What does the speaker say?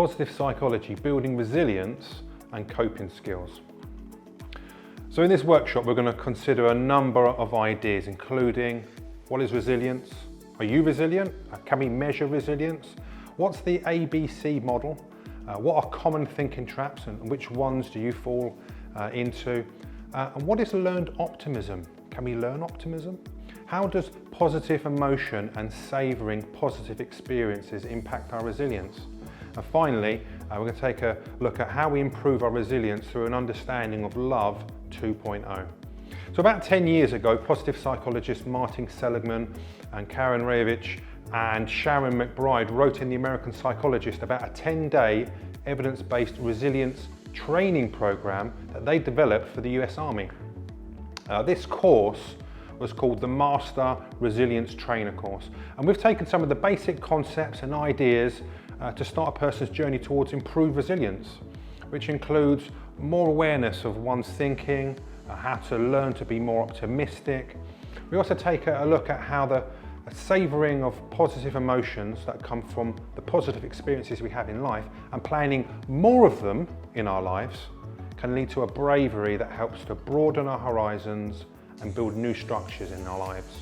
Positive Psychology, Building Resilience and Coping Skills. So in this workshop, we're going to consider a number of ideas, including what is resilience? Are you resilient? Can we measure resilience? What's the ABC model? What are common thinking traps and which ones do you fall into? And what is learned optimism? Can we learn optimism? How does positive emotion and savouring positive experiences impact our resilience? And finally, we're going to take a look at how we improve our resilience through an understanding of Love 2.0. So about 10 years ago, positive psychologists Martin Seligman and Karen Rayevich and Sharon McBride wrote in The American Psychologist about a 10-day evidence-based resilience training program that they developed for the US Army. This course was called the Master Resilience Trainer course. And we've taken some of the basic concepts and ideas to start a person's journey towards improved resilience, which includes more awareness of one's thinking, how to learn to be more optimistic. We also take a look at how the savouring of positive emotions that come from the positive experiences we have in life and planning more of them in our lives can lead to a bravery that helps to broaden our horizons and build new structures in our lives.